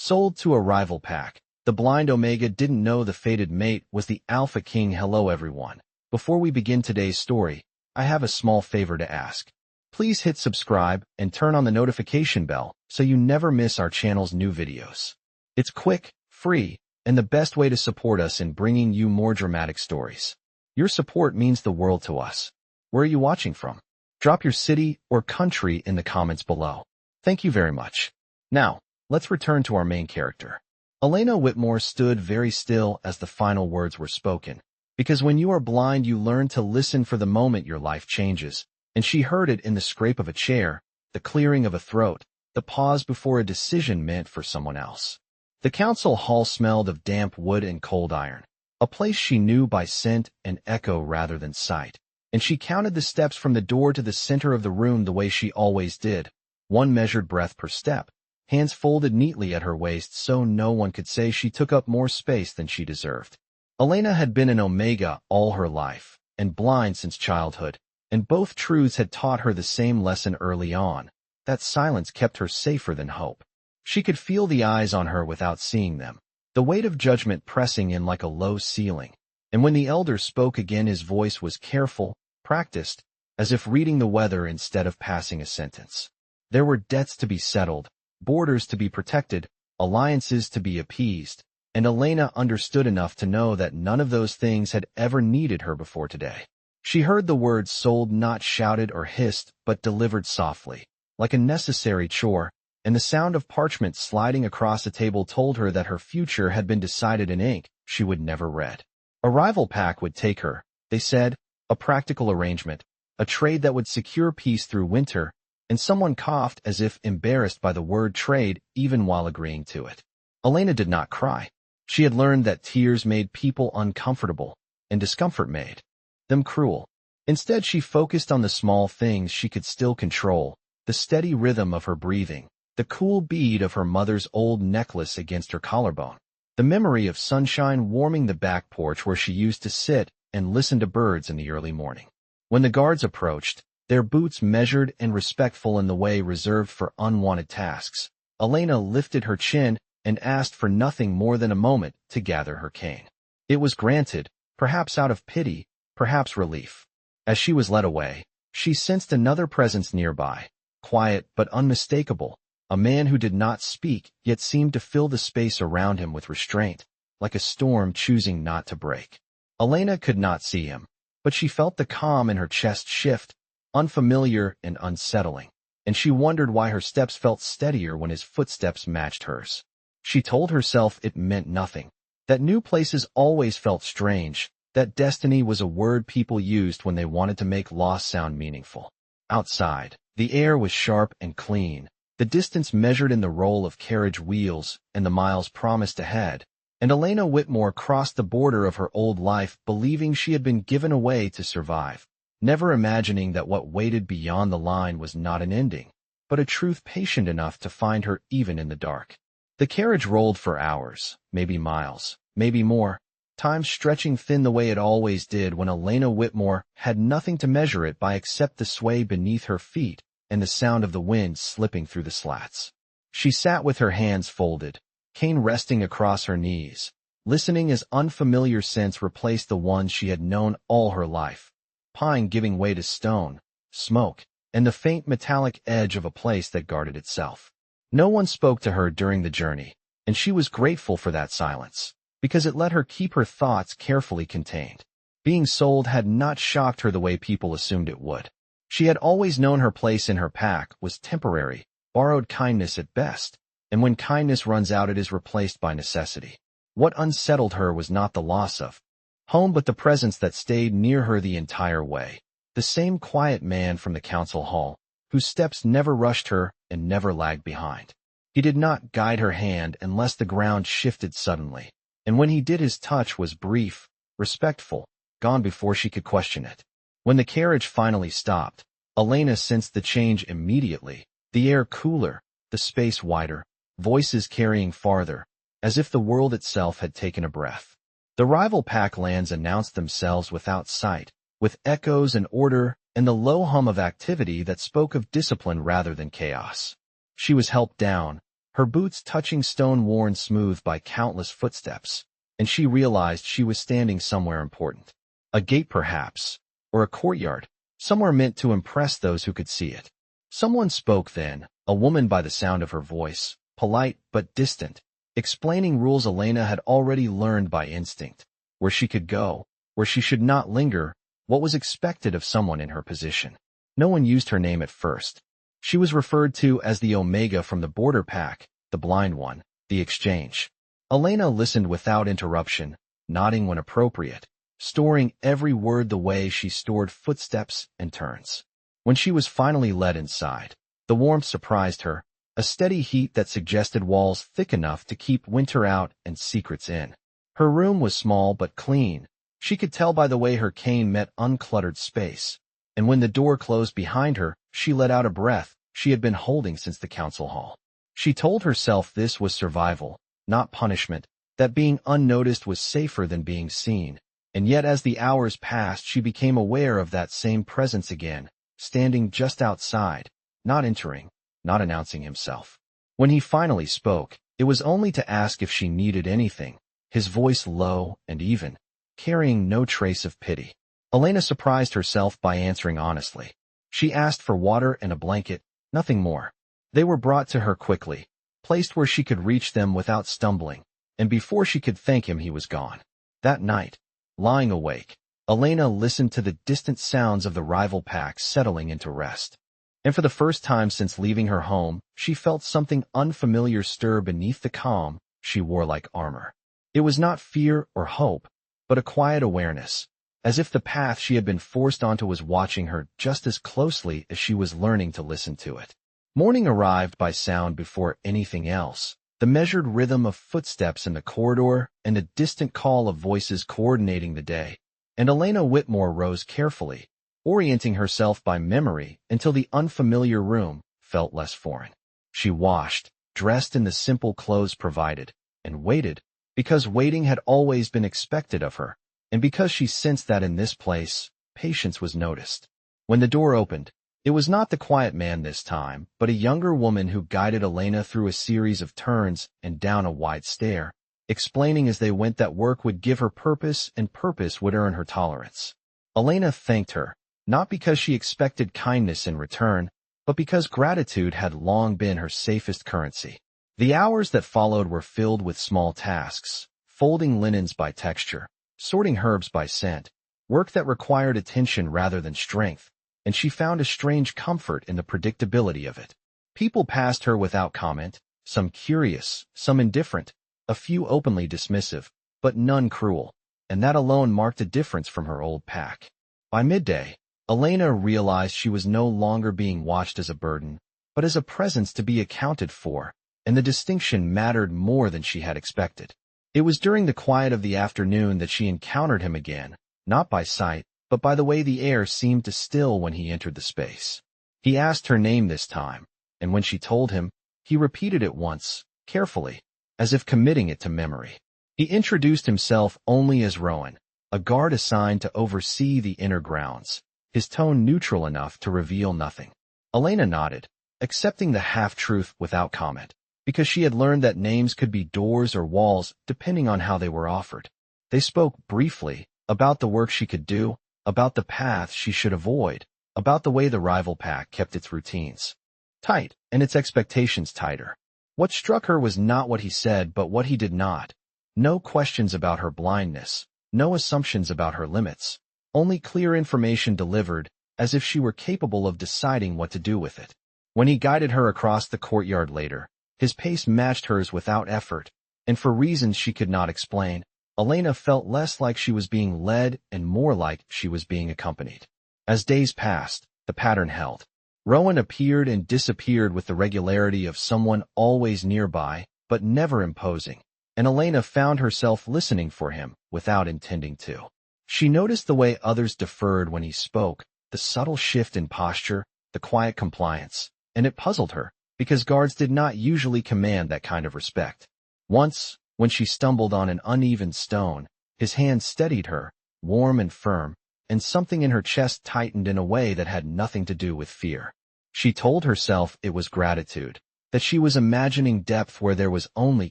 Sold to a rival pack. The blind Omega didn't know the fated mate was the Alpha King. Hello everyone. Before we begin today's story, I have a small favor to ask. Please hit subscribe and turn on the notification bell so you never miss our channel's new videos. It's quick, free, and the best way to support us in bringing you more dramatic stories. Your support means the world to us. Where are you watching from? Drop your city or country in the comments below. Thank you very much. Now, let's return to our main character. Elena Whitmore stood very still as the final words were spoken, because when you are blind you learn to listen for the moment your life changes, and she heard it in the scrape of a chair, the clearing of a throat, the pause before a decision meant for someone else. The council hall smelled of damp wood and cold iron, a place she knew by scent and echo rather than sight, and she counted the steps from the door to the center of the room the way she always did, one measured breath per step, hands folded neatly at her waist so no one could say she took up more space than she deserved. Elena had been an Omega all her life, and blind since childhood, and both truths had taught her the same lesson early on, that silence kept her safer than hope. She could feel the eyes on her without seeing them, the weight of judgment pressing in like a low ceiling, and when the elder spoke again his voice was careful, practiced, as if reading the weather instead of passing a sentence. There were debts to be settled, borders to be protected, alliances to be appeased, and Elena understood enough to know that none of those things had ever needed her before today. She heard the words sold not shouted or hissed, but delivered softly, like a necessary chore, and the sound of parchment sliding across a table told her that her future had been decided in ink she would never read. A rival pack would take her, they said, a practical arrangement, a trade that would secure peace through winter, and someone coughed as if embarrassed by the word trade even while agreeing to it. Elena did not cry. She had learned that tears made people uncomfortable, and discomfort made them cruel. Instead, she focused on the small things she could still control, the steady rhythm of her breathing, the cool bead of her mother's old necklace against her collarbone, the memory of sunshine warming the back porch where she used to sit and listen to birds in the early morning. When the guards approached, their boots measured and respectful in the way reserved for unwanted tasks, Elena lifted her chin and asked for nothing more than a moment to gather her cane. It was granted, perhaps out of pity, perhaps relief. As she was led away, she sensed another presence nearby, quiet but unmistakable, a man who did not speak yet seemed to fill the space around him with restraint, like a storm choosing not to break. Elena could not see him, but she felt the calm in her chest shift, unfamiliar and unsettling, and she wondered why her steps felt steadier when his footsteps matched hers. She told herself it meant nothing, that new places always felt strange, that destiny was a word people used when they wanted to make loss sound meaningful. Outside, the air was sharp and clean, the distance measured in the roll of carriage wheels and the miles promised ahead, and Elena Whitmore crossed the border of her old life believing she had been given away to survive, never imagining that what waited beyond the line was not an ending, but a truth patient enough to find her even in the dark. The carriage rolled for hours, maybe miles, maybe more, time stretching thin the way it always did when Elena Whitmore had nothing to measure it by except the sway beneath her feet and the sound of the wind slipping through the slats. She sat with her hands folded, cane resting across her knees, listening as unfamiliar scents replaced the ones she had known all her life, pine giving way to stone, smoke, and the faint metallic edge of a place that guarded itself. No one spoke to her during the journey, and she was grateful for that silence, because it let her keep her thoughts carefully contained. Being sold had not shocked her the way people assumed it would. She had always known her place in her pack was temporary, borrowed kindness at best, and when kindness runs out it is replaced by necessity. What unsettled her was not the loss of home but the presence that stayed near her the entire way, the same quiet man from the council hall, whose steps never rushed her and never lagged behind. He did not guide her hand unless the ground shifted suddenly, and when he did his touch was brief, respectful, gone before she could question it. When the carriage finally stopped, Elena sensed the change immediately, the air cooler, the space wider, voices carrying farther, as if the world itself had taken a breath. The rival pack lands announced themselves without sight, with echoes and order and the low hum of activity that spoke of discipline rather than chaos. She was helped down, her boots touching stone worn smooth by countless footsteps, and she realized she was standing somewhere important. A gate perhaps, or a courtyard, somewhere meant to impress those who could see it. Someone spoke then, a woman by the sound of her voice, polite but distant, explaining rules Elena had already learned by instinct, where she could go, where she should not linger, what was expected of someone in her position. No one used her name at first. She was referred to as the Omega from the border pack, the blind one, the exchange. Elena listened without interruption, nodding when appropriate, storing every word the way she stored footsteps and turns. When she was finally led inside, the warmth surprised her, a steady heat that suggested walls thick enough to keep winter out and secrets in. Her room was small but clean. She could tell by the way her cane met uncluttered space. And when the door closed behind her, she let out a breath she had been holding since the council hall. She told herself this was survival, not punishment, that being unnoticed was safer than being seen. And yet as the hours passed, she became aware of that same presence again, standing just outside, not entering, not announcing himself. When he finally spoke, it was only to ask if she needed anything, his voice low and even, carrying no trace of pity. Elena surprised herself by answering honestly. She asked for water and a blanket, nothing more. They were brought to her quickly, placed where she could reach them without stumbling, and before she could thank him he was gone. That night, lying awake, Elena listened to the distant sounds of the rival pack settling into rest. And for the first time since leaving her home, she felt something unfamiliar stir beneath the calm she wore like armor. It was not fear or hope, but a quiet awareness, as if the path she had been forced onto was watching her just as closely as she was learning to listen to it. Morning arrived by sound before anything else, the measured rhythm of footsteps in the corridor and the distant call of voices coordinating the day. And Elena Whitmore rose carefully, orienting herself by memory until the unfamiliar room felt less foreign. She washed, dressed in the simple clothes provided, and waited, because waiting had always been expected of her, and because she sensed that in this place, patience was noticed. When the door opened, it was not the quiet man this time, but a younger woman who guided Elena through a series of turns and down a wide stair, explaining as they went that work would give her purpose and purpose would earn her tolerance. Elena thanked her, not because she expected kindness in return, but because gratitude had long been her safest currency. The hours that followed were filled with small tasks, folding linens by texture, sorting herbs by scent, work that required attention rather than strength, and she found a strange comfort in the predictability of it. People passed her without comment, some curious, some indifferent, a few openly dismissive, but none cruel, and that alone marked a difference from her old pack. By midday, Elena realized she was no longer being watched as a burden, but as a presence to be accounted for, and the distinction mattered more than she had expected. It was during the quiet of the afternoon that she encountered him again, not by sight, but by the way the air seemed to still when he entered the space. He asked her name this time, and when she told him, he repeated it once, carefully, as if committing it to memory. He introduced himself only as Rowan, a guard assigned to oversee the inner grounds, his tone neutral enough to reveal nothing. Elena nodded, accepting the half-truth without comment, because she had learned that names could be doors or walls depending on how they were offered. They spoke briefly about the work she could do, about the path she should avoid, about the way the rival pack kept its routines tight and its expectations tighter. What struck her was not what he said but what he did not. No questions about her blindness, no assumptions about her limits, only clear information delivered as if she were capable of deciding what to do with it. When he guided her across the courtyard later, his pace matched hers without effort, and for reasons she could not explain, Elena felt less like she was being led and more like she was being accompanied. As days passed, the pattern held. Rowan appeared and disappeared with the regularity of someone always nearby, but never imposing, and Elena found herself listening for him without intending to. She noticed the way others deferred when he spoke, the subtle shift in posture, the quiet compliance, and it puzzled her, because guards did not usually command that kind of respect. Once, when she stumbled on an uneven stone, his hand steadied her, warm and firm, and something in her chest tightened in a way that had nothing to do with fear. She told herself it was gratitude, that she was imagining depth where there was only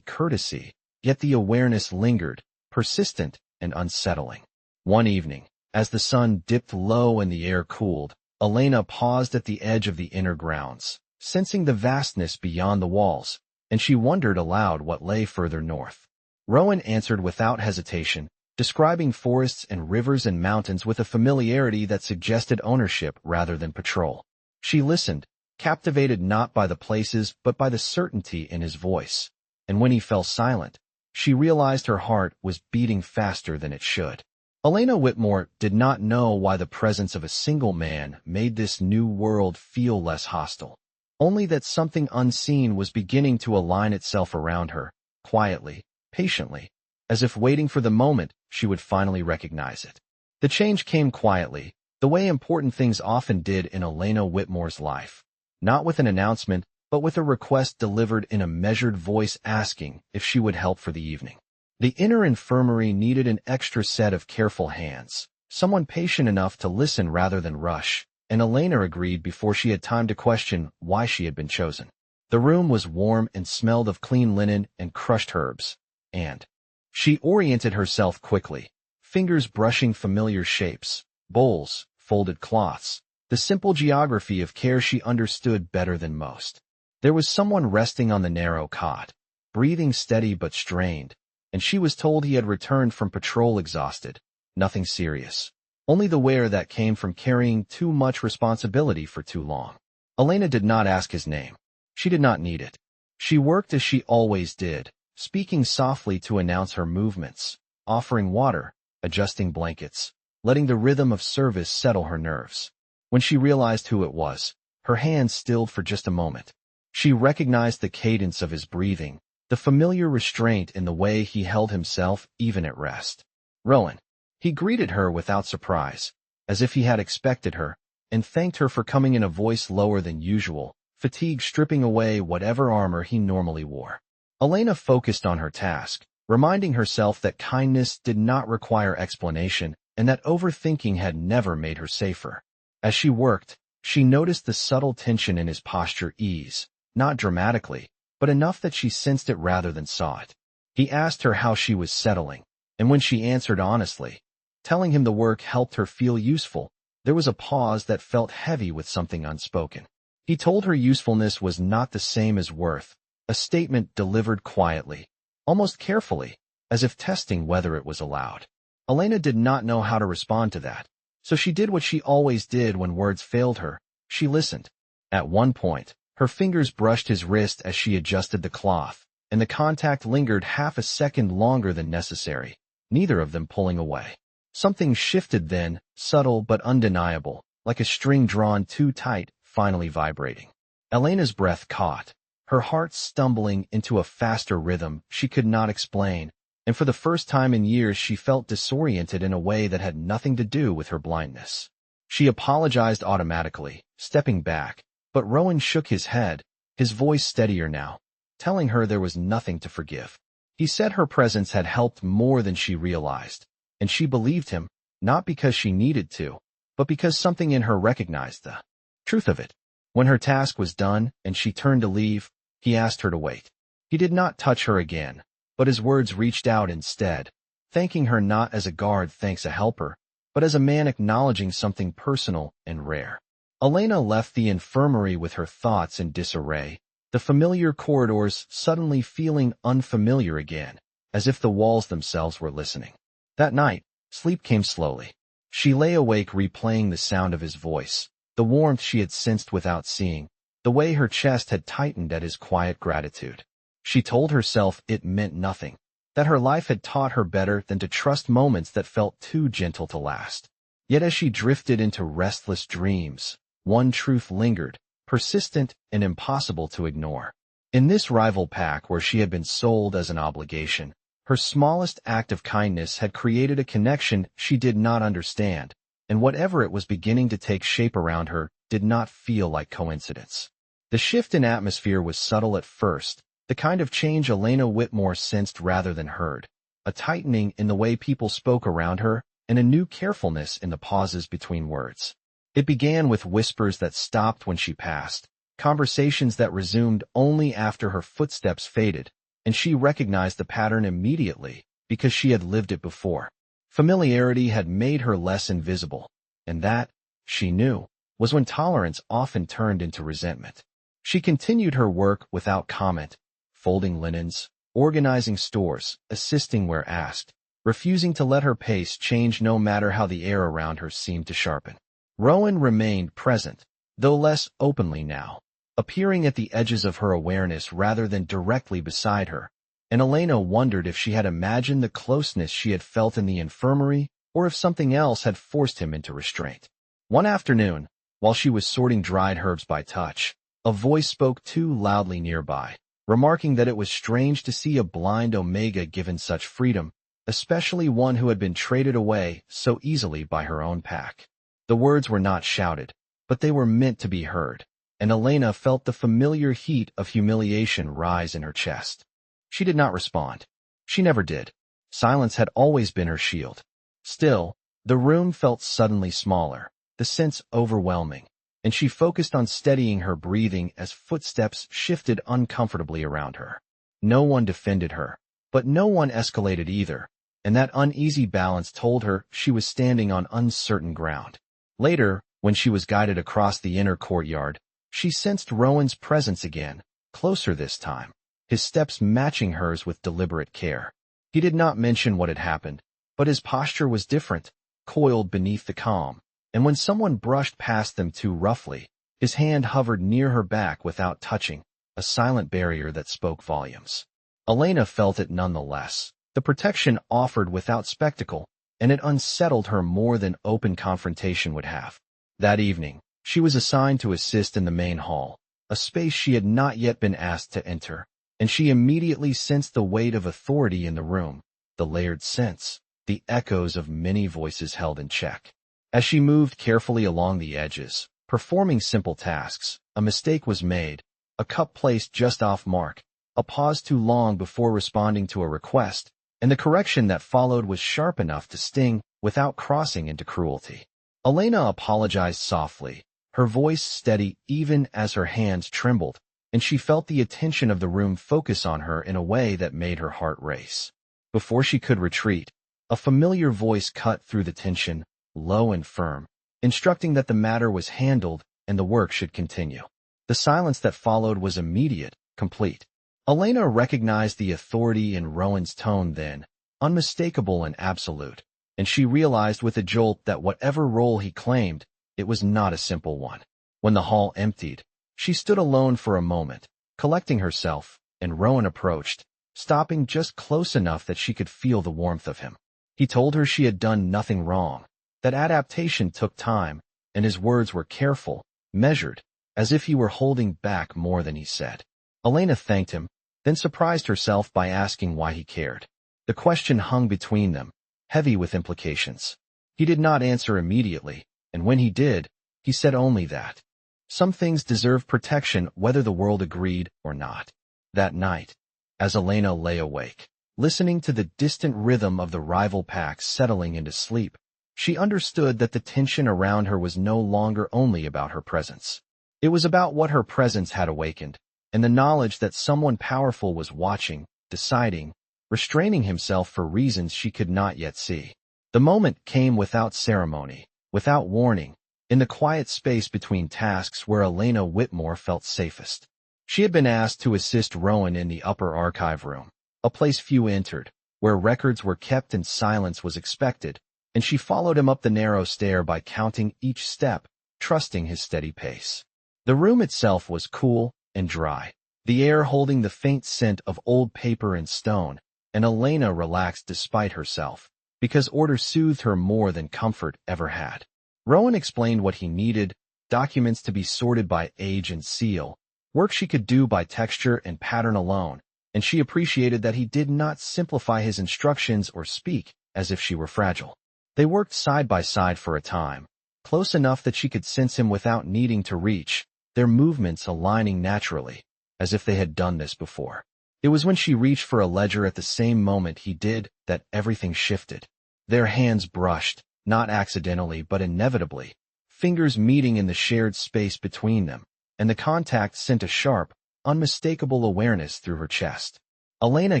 courtesy, yet the awareness lingered, persistent and unsettling. One evening, as the sun dipped low and the air cooled, Elena paused at the edge of the inner grounds, sensing the vastness beyond the walls, and she wondered aloud what lay further north. Rowan answered without hesitation, describing forests and rivers and mountains with a familiarity that suggested ownership rather than patrol. She listened, captivated not by the places but by the certainty in his voice, and when he fell silent, she realized her heart was beating faster than it should. Elena Whitmore did not know why the presence of a single man made this new world feel less hostile, only that something unseen was beginning to align itself around her, quietly, patiently, as if waiting for the moment she would finally recognize it. The change came quietly, the way important things often did in Elena Whitmore's life, not with an announcement, but with a request delivered in a measured voice asking if she would help for the evening. The inner infirmary needed an extra set of careful hands, someone patient enough to listen rather than rush, and Elena agreed before she had time to question why she had been chosen. The room was warm and smelled of clean linen and crushed herbs, and she oriented herself quickly, fingers brushing familiar shapes, bowls, folded cloths, the simple geography of care she understood better than most. There was someone resting on the narrow cot, breathing steady but strained, and she was told he had returned from patrol exhausted. Nothing serious, only the wear that came from carrying too much responsibility for too long. Elena did not ask his name. She did not need it. She worked as she always did, speaking softly to announce her movements, offering water, adjusting blankets, letting the rhythm of service settle her nerves. When she realized who it was, her hands stilled for just a moment. She recognized the cadence of his breathing, the familiar restraint in the way he held himself even at rest. Rowan. He greeted her without surprise, as if he had expected her, and thanked her for coming in a voice lower than usual, fatigue stripping away whatever armor he normally wore. Elena focused on her task, reminding herself that kindness did not require explanation and that overthinking had never made her safer. As she worked, she noticed the subtle tension in his posture ease, not dramatically, but enough that she sensed it rather than saw it. He asked her how she was settling, and when she answered honestly, telling him the work helped her feel useful, there was a pause that felt heavy with something unspoken. He told her usefulness was not the same as worth, a statement delivered quietly, almost carefully, as if testing whether it was allowed. Elena did not know how to respond to that, so she did what she always did when words failed her. She listened. At one point, her fingers brushed his wrist as she adjusted the cloth, and the contact lingered half a second longer than necessary, neither of them pulling away. Something shifted then, subtle but undeniable, like a string drawn too tight, finally vibrating. Elena's breath caught, her heart stumbling into a faster rhythm she could not explain, and for the first time in years she felt disoriented in a way that had nothing to do with her blindness. She apologized automatically, stepping back, but Rowan shook his head, his voice steadier now, telling her there was nothing to forgive. He said her presence had helped more than she realized, and she believed him, not because she needed to, but because something in her recognized the truth of it. When her task was done and she turned to leave, he asked her to wait. He did not touch her again, but his words reached out instead, thanking her not as a guard thanks a helper, but as a man acknowledging something personal and rare. Elena left the infirmary with her thoughts in disarray, the familiar corridors suddenly feeling unfamiliar again, as if the walls themselves were listening. That night, sleep came slowly. She lay awake replaying the sound of his voice, the warmth she had sensed without seeing, the way her chest had tightened at his quiet gratitude. She told herself it meant nothing, that her life had taught her better than to trust moments that felt too gentle to last. Yet as she drifted into restless dreams, one truth lingered, persistent and impossible to ignore. In this rival pack where she had been sold as an obligation, her smallest act of kindness had created a connection she did not understand, and whatever it was beginning to take shape around her did not feel like coincidence. The shift in atmosphere was subtle at first, the kind of change Elena Whitmore sensed rather than heard, a tightening in the way people spoke around her, and a new carefulness in the pauses between words. It began with whispers that stopped when she passed, conversations that resumed only after her footsteps faded, and she recognized the pattern immediately because she had lived it before. Familiarity had made her less invisible, and that, she knew, was when tolerance often turned into resentment. She continued her work without comment, folding linens, organizing stores, assisting where asked, refusing to let her pace change no matter how the air around her seemed to sharpen. Rowan remained present, though less openly now, appearing at the edges of her awareness rather than directly beside her, and Elena wondered if she had imagined the closeness she had felt in the infirmary or if something else had forced him into restraint. One afternoon, while she was sorting dried herbs by touch, a voice spoke too loudly nearby, remarking that it was strange to see a blind Omega given such freedom, especially one who had been traded away so easily by her own pack. The words were not shouted, but they were meant to be heard, and Elena felt the familiar heat of humiliation rise in her chest. She did not respond. She never did. Silence had always been her shield. Still, the room felt suddenly smaller, the sense overwhelming, and she focused on steadying her breathing as footsteps shifted uncomfortably around her. No one defended her, but no one escalated either, and that uneasy balance told her she was standing on uncertain ground. Later, when she was guided across the inner courtyard, she sensed Rowan's presence again, closer this time, his steps matching hers with deliberate care. He did not mention what had happened, but his posture was different, coiled beneath the calm, and when someone brushed past them too roughly, his hand hovered near her back without touching, a silent barrier that spoke volumes. Elena felt it nonetheless, the protection offered without spectacle, and it unsettled her more than open confrontation would have. That evening, she was assigned to assist in the main hall, a space she had not yet been asked to enter, and she immediately sensed the weight of authority in the room, the layered sense, the echoes of many voices held in check. As she moved carefully along the edges, performing simple tasks, a mistake was made, a cup placed just off mark, a pause too long before responding to a request, and the correction that followed was sharp enough to sting without crossing into cruelty. Elena apologized softly, her voice steady even as her hands trembled, and she felt the attention of the room focus on her in a way that made her heart race. Before she could retreat, a familiar voice cut through the tension, low and firm, instructing that the matter was handled and the work should continue. The silence that followed was immediate, complete. Elena recognized the authority in Rowan's tone then, unmistakable and absolute, and she realized with a jolt that whatever role he claimed, it was not a simple one. When the hall emptied, she stood alone for a moment, collecting herself, and Rowan approached, stopping just close enough that she could feel the warmth of him. He told her she had done nothing wrong, that adaptation took time, and his words were careful, measured, as if he were holding back more than he said. Elena thanked him, then surprised herself by asking why he cared. The question hung between them, heavy with implications. He did not answer immediately, and when he did, he said only that some things deserve protection whether the world agreed or not. That night, as Elena lay awake, listening to the distant rhythm of the rival packs settling into sleep, she understood that the tension around her was no longer only about her presence. It was about what her presence had awakened, and the knowledge that someone powerful was watching, deciding, restraining himself for reasons she could not yet see. The moment came without ceremony, without warning, in the quiet space between tasks where Elena Whitmore felt safest. She had been asked to assist Rowan in the upper archive room, a place few entered, where records were kept and silence was expected, and she followed him up the narrow stair by counting each step, trusting his steady pace. The room itself was cool and dry, the air holding the faint scent of old paper and stone, and Elena relaxed despite herself, because order soothed her more than comfort ever had. Rowan explained what he needed, documents to be sorted by age and seal, work she could do by texture and pattern alone, and she appreciated that he did not simplify his instructions or speak as if she were fragile. They worked side by side for a time, close enough that she could sense him without needing to reach, their movements aligning naturally, as if they had done this before. It was when she reached for a ledger at the same moment he did that everything shifted. Their hands brushed, not accidentally but inevitably, fingers meeting in the shared space between them, and the contact sent a sharp, unmistakable awareness through her chest. Elena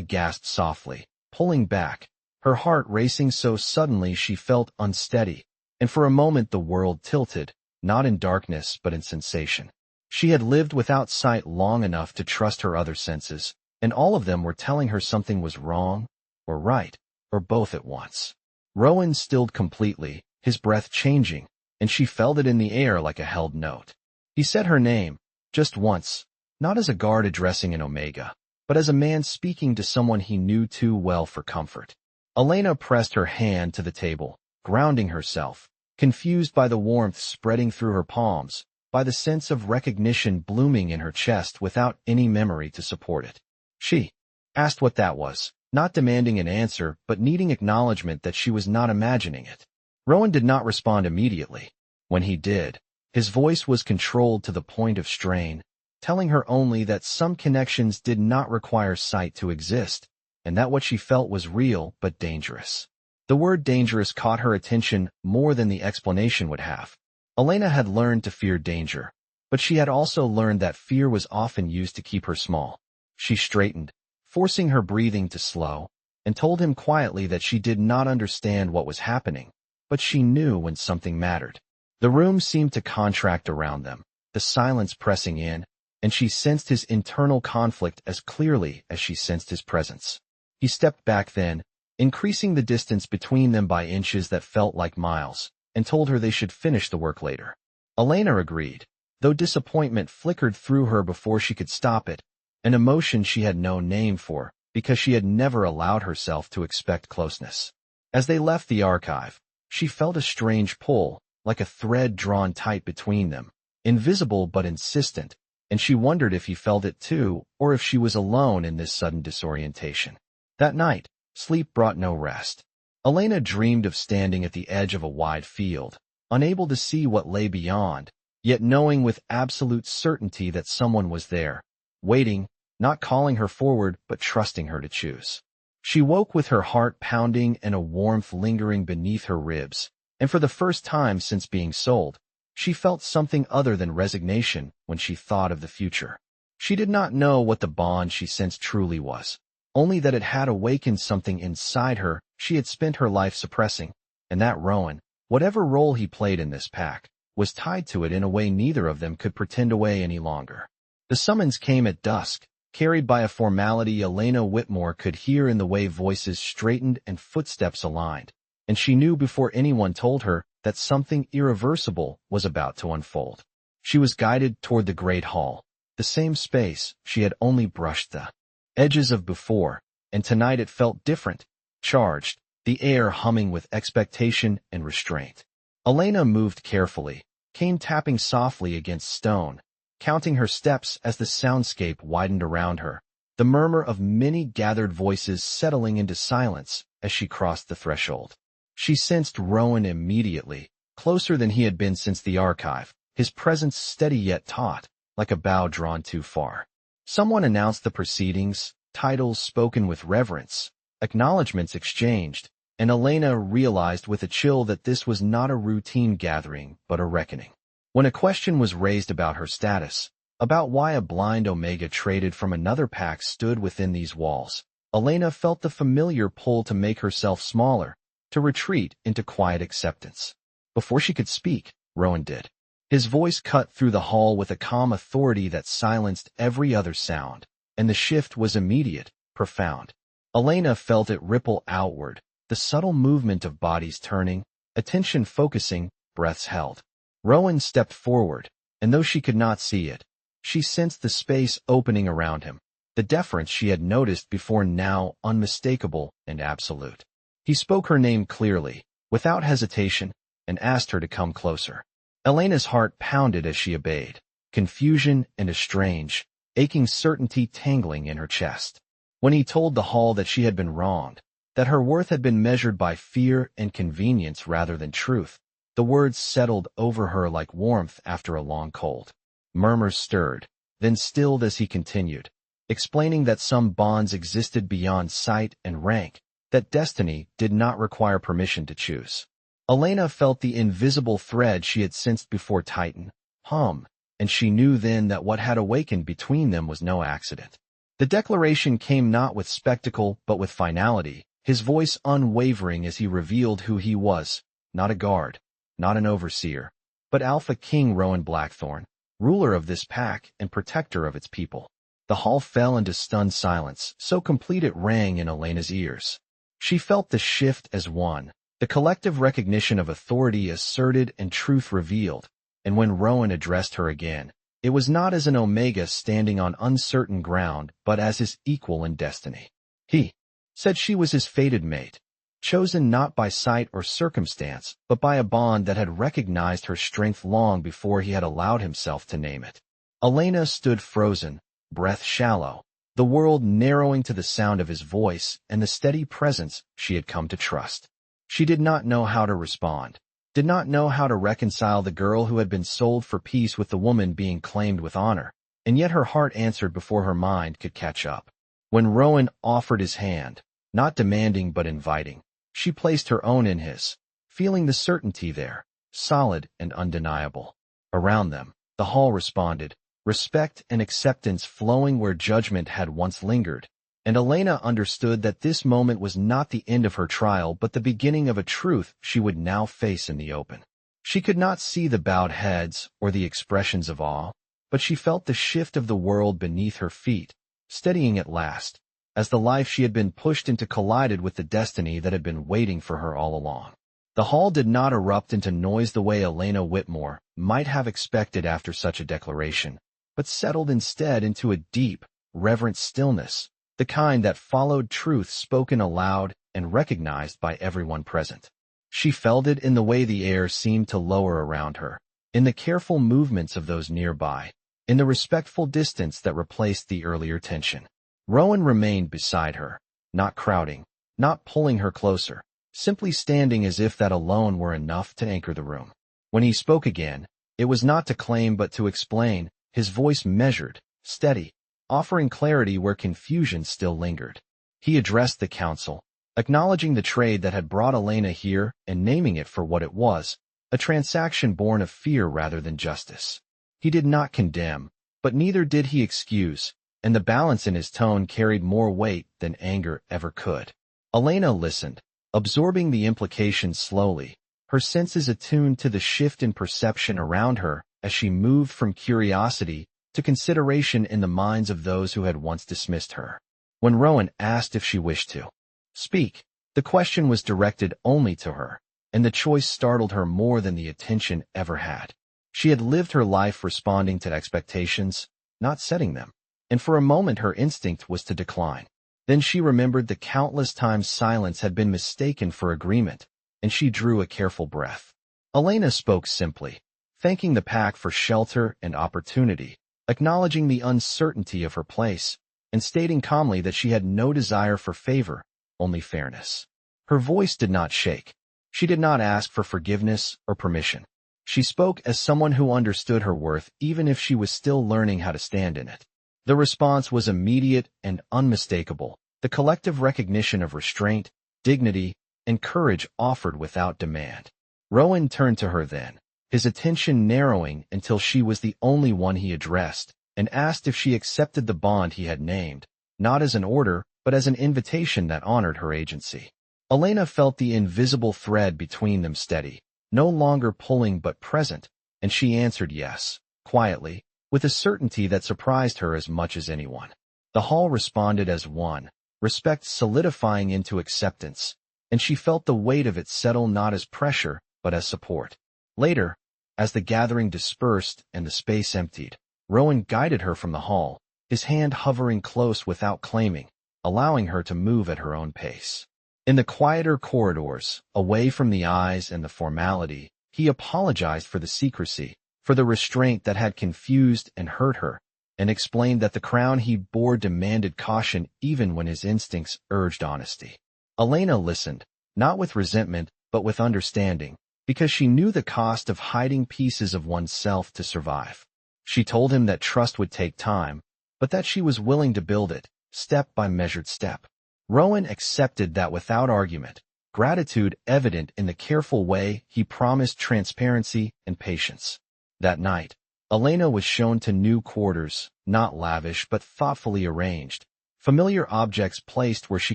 gasped softly, pulling back, her heart racing so suddenly she felt unsteady, and for a moment the world tilted, not in darkness but in sensation. She had lived without sight long enough to trust her other senses, and all of them were telling her something was wrong, or right, or both at once. Rowan stilled completely, his breath changing, and she felt it in the air like a held note. He said her name, just once, not as a guard addressing an Omega, but as a man speaking to someone he knew too well for comfort. Elena pressed her hand to the table, grounding herself, confused by the warmth spreading through her palms, by the sense of recognition blooming in her chest without any memory to support it. She asked what that was, not demanding an answer but needing acknowledgement that she was not imagining it. Rowan did not respond immediately. When he did, his voice was controlled to the point of strain, telling her only that some connections did not require sight to exist, and that what she felt was real but dangerous. The word dangerous caught her attention more than the explanation would have. Elena had learned to fear danger, but she had also learned that fear was often used to keep her small. She straightened, forcing her breathing to slow, and told him quietly that she did not understand what was happening, but she knew when something mattered. The room seemed to contract around them, the silence pressing in, and she sensed his internal conflict as clearly as she sensed his presence. He stepped back then, increasing the distance between them by inches that felt like miles, and told her they should finish the work later. Elena agreed, though disappointment flickered through her before she could stop it, an emotion she had no name for, because she had never allowed herself to expect closeness. As they left the archive, she felt a strange pull, like a thread drawn tight between them, invisible but insistent, and she wondered if he felt it too, or if she was alone in this sudden disorientation. That night, sleep brought no rest. Elena dreamed of standing at the edge of a wide field, unable to see what lay beyond, yet knowing with absolute certainty that someone was there, waiting, not calling her forward but trusting her to choose. She woke with her heart pounding and a warmth lingering beneath her ribs, and for the first time since being sold, she felt something other than resignation when she thought of the future. She did not know what the bond she sensed truly was, only that it had awakened something inside her she had spent her life suppressing, and that Rowan, whatever role he played in this pact, was tied to it in a way neither of them could pretend away any longer. The summons came at dusk, carried by a formality Elena Whitmore could hear in the way voices straightened and footsteps aligned, and she knew before anyone told her that something irreversible was about to unfold. She was guided toward the great hall, the same space she had only brushed the edges of before, and tonight it felt different, charged, the air humming with expectation and restraint. Elena moved carefully, cane tapping softly against stone, counting her steps as the soundscape widened around her, the murmur of many gathered voices settling into silence as she crossed the threshold. She sensed Rowan immediately, closer than he had been since the archive, his presence steady yet taut, like a bow drawn too far. Someone announced the proceedings, titles spoken with reverence, acknowledgments exchanged, and Elena realized with a chill that this was not a routine gathering but a reckoning. When a question was raised about her status, about why a blind Omega traded from another pack stood within these walls, Elena felt the familiar pull to make herself smaller, to retreat into quiet acceptance. Before she could speak, Rowan did. His voice cut through the hall with a calm authority that silenced every other sound, and the shift was immediate, profound. Elena felt it ripple outward, the subtle movement of bodies turning, attention focusing, breaths held. Rowan stepped forward, and though she could not see it, she sensed the space opening around him, the deference she had noticed before now unmistakable and absolute. He spoke her name clearly, without hesitation, and asked her to come closer. Elena's heart pounded as she obeyed, confusion and a strange, aching certainty tangling in her chest. When he told the hall that she had been wronged, that her worth had been measured by fear and convenience rather than truth, the words settled over her like warmth after a long cold. Murmurs stirred, then stilled as he continued, explaining that some bonds existed beyond sight and rank, that destiny did not require permission to choose. Elena felt the invisible thread she had sensed before tighten, hum, and she knew then that what had awakened between them was no accident. The declaration came not with spectacle but with finality, his voice unwavering as he revealed who he was, not a guard, not an overseer, but Alpha King Rowan Blackthorn, ruler of this pack and protector of its people. The hall fell into stunned silence, so complete it rang in Elena's ears. She felt the shift as one, the collective recognition of authority asserted and truth revealed, and when Rowan addressed her again, it was not as an Omega standing on uncertain ground, but as his equal in destiny. He said she was his fated mate, chosen not by sight or circumstance, but by a bond that had recognized her strength long before he had allowed himself to name it. Elena stood frozen, breath shallow, the world narrowing to the sound of his voice and the steady presence she had come to trust. She did not know how to respond, did not know how to reconcile the girl who had been sold for peace with the woman being claimed with honor, and yet her heart answered before her mind could catch up. When Rowan offered his hand, not demanding but inviting, she placed her own in his, feeling the certainty there, solid and undeniable. Around them, the hall responded, respect and acceptance flowing where judgment had once lingered, and Elena understood that this moment was not the end of her trial but the beginning of a truth she would now face in the open. She could not see the bowed heads or the expressions of awe, but she felt the shift of the world beneath her feet, steadying at last, as the life she had been pushed into collided with the destiny that had been waiting for her all along. The hall did not erupt into noise the way Elena Whitmore might have expected after such a declaration, but settled instead into a deep, reverent stillness, the kind that followed truth spoken aloud and recognized by everyone present. She felt it in the way the air seemed to lower around her, in the careful movements of those nearby, in the respectful distance that replaced the earlier tension. Rowan remained beside her, not crowding, not pulling her closer, simply standing as if that alone were enough to anchor the room. When he spoke again, it was not to claim but to explain, his voice measured, steady, offering clarity where confusion still lingered. He addressed the council, acknowledging the trade that had brought Elena here and naming it for what it was, a transaction born of fear rather than justice. He did not condemn, but neither did he excuse, and the balance in his tone carried more weight than anger ever could. Elena listened, absorbing the implications slowly, her senses attuned to the shift in perception around her as she moved from curiosity to consideration in the minds of those who had once dismissed her. When Rowan asked if she wished to speak, the question was directed only to her, and the choice startled her more than the attention ever had. She had lived her life responding to expectations, not setting them, and for a moment her instinct was to decline. Then she remembered the countless times silence had been mistaken for agreement, and she drew a careful breath. Elena spoke simply, thanking the pack for shelter and opportunity, acknowledging the uncertainty of her place, and stating calmly that she had no desire for favor, only fairness. Her voice did not shake. She did not ask for forgiveness or permission. She spoke as someone who understood her worth even if she was still learning how to stand in it. The response was immediate and unmistakable, the collective recognition of restraint, dignity, and courage offered without demand. Rowan turned to her then, his attention narrowing until she was the only one he addressed, and asked if she accepted the bond he had named, not as an order, but as an invitation that honored her agency. Elena felt the invisible thread between them steady, no longer pulling but present, and she answered yes, quietly, with a certainty that surprised her as much as anyone. The hall responded as one, respect solidifying into acceptance, and she felt the weight of it settle not as pressure, but as support. Later, as the gathering dispersed and the space emptied, Rowan guided her from the hall, his hand hovering close without claiming, allowing her to move at her own pace. In the quieter corridors, away from the eyes and the formality, he apologized for the secrecy, for the restraint that had confused and hurt her, and explained that the crown he bore demanded caution even when his instincts urged honesty. Elena listened, not with resentment, but with understanding, because she knew the cost of hiding pieces of oneself to survive. She told him that trust would take time, but that she was willing to build it, step by measured step. Rowan accepted that without argument, gratitude evident in the careful way he promised transparency and patience. That night, Elena was shown to new quarters, not lavish but thoughtfully arranged. Familiar objects placed where she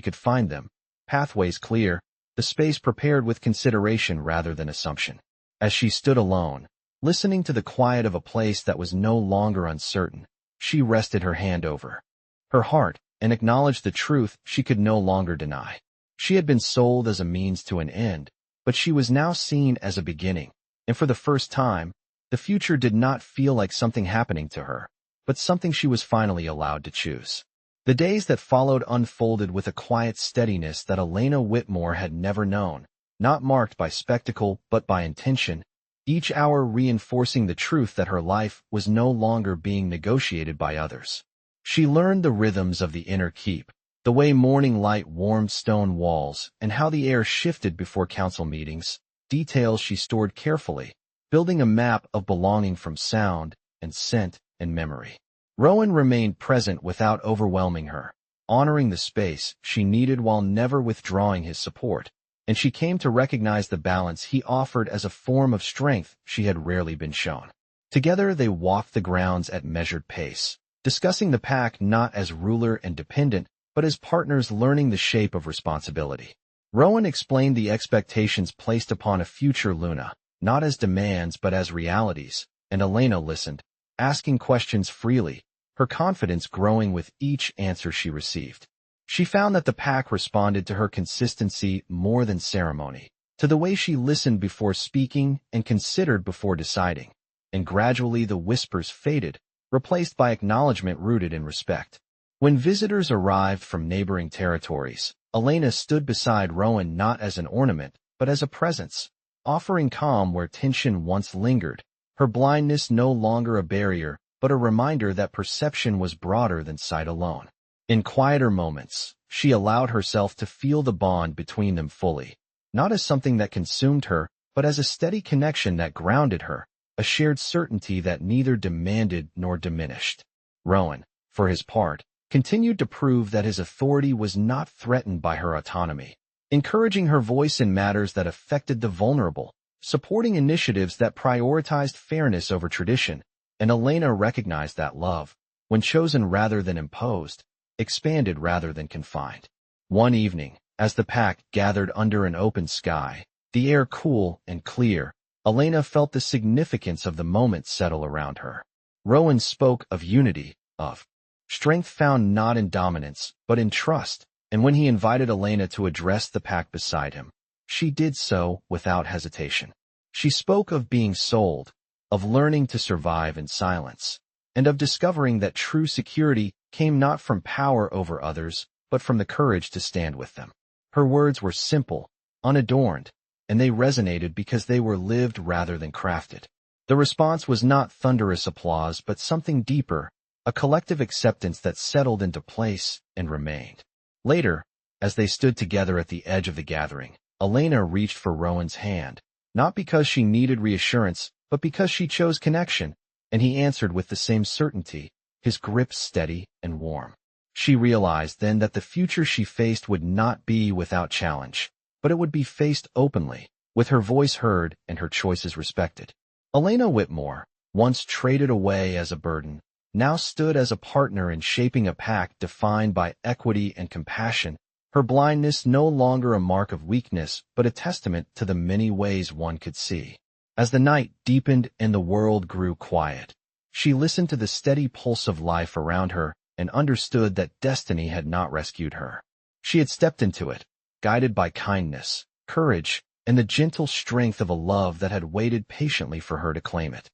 could find them, pathways clear, the space prepared with consideration rather than assumption. As she stood alone, listening to the quiet of a place that was no longer uncertain, she rested her hand over her heart and acknowledged the truth she could no longer deny. She had been sold as a means to an end, but she was now seen as a beginning, and for the first time, the future did not feel like something happening to her, but something she was finally allowed to choose. The days that followed unfolded with a quiet steadiness that Elena Whitmore had never known, not marked by spectacle but by intention, each hour reinforcing the truth that her life was no longer being negotiated by others. She learned the rhythms of the inner keep, the way morning light warmed stone walls, and how the air shifted before council meetings, details she stored carefully, building a map of belonging from sound and scent and memory. Rowan remained present without overwhelming her, honoring the space she needed while never withdrawing his support, and she came to recognize the balance he offered as a form of strength she had rarely been shown. Together they walked the grounds at measured pace, discussing the pack not as ruler and dependent, but as partners learning the shape of responsibility. Rowan explained the expectations placed upon a future Luna, not as demands but as realities, and Elena listened, asking questions freely, her confidence growing with each answer she received. She found that the pack responded to her consistency more than ceremony, to the way she listened before speaking and considered before deciding, and gradually the whispers faded, replaced by acknowledgement rooted in respect. When visitors arrived from neighboring territories, Elena stood beside Rowan not as an ornament, but as a presence, offering calm where tension once lingered, her blindness no longer a barrier, but a reminder that perception was broader than sight alone. In quieter moments, she allowed herself to feel the bond between them fully, not as something that consumed her, but as a steady connection that grounded her, a shared certainty that neither demanded nor diminished. Rowan, for his part, continued to prove that his authority was not threatened by her autonomy, encouraging her voice in matters that affected the vulnerable, supporting initiatives that prioritized fairness over tradition, and Elena recognized that love, when chosen rather than imposed, expanded rather than confined. One evening, as the pack gathered under an open sky, the air cool and clear, Elena felt the significance of the moment settle around her. Rowan spoke of unity, of strength found not in dominance, but in trust, and when he invited Elena to address the pack beside him, she did so without hesitation. She spoke of being sold, of learning to survive in silence, and of discovering that true security came not from power over others, but from the courage to stand with them. Her words were simple, unadorned, and they resonated because they were lived rather than crafted. The response was not thunderous applause, but something deeper, a collective acceptance that settled into place and remained. Later, as they stood together at the edge of the gathering, Elena reached for Rowan's hand, not because she needed reassurance, but because she chose connection, and he answered with the same certainty, his grip steady and warm. She realized then that the future she faced would not be without challenge, but it would be faced openly, with her voice heard and her choices respected. Elena Whitmore, once traded away as a burden, now stood as a partner in shaping a pack defined by equity and compassion, her blindness no longer a mark of weakness but a testament to the many ways one could see. As the night deepened and the world grew quiet, she listened to the steady pulse of life around her and understood that destiny had not rescued her. She had stepped into it, guided by kindness, courage, and the gentle strength of a love that had waited patiently for her to claim it.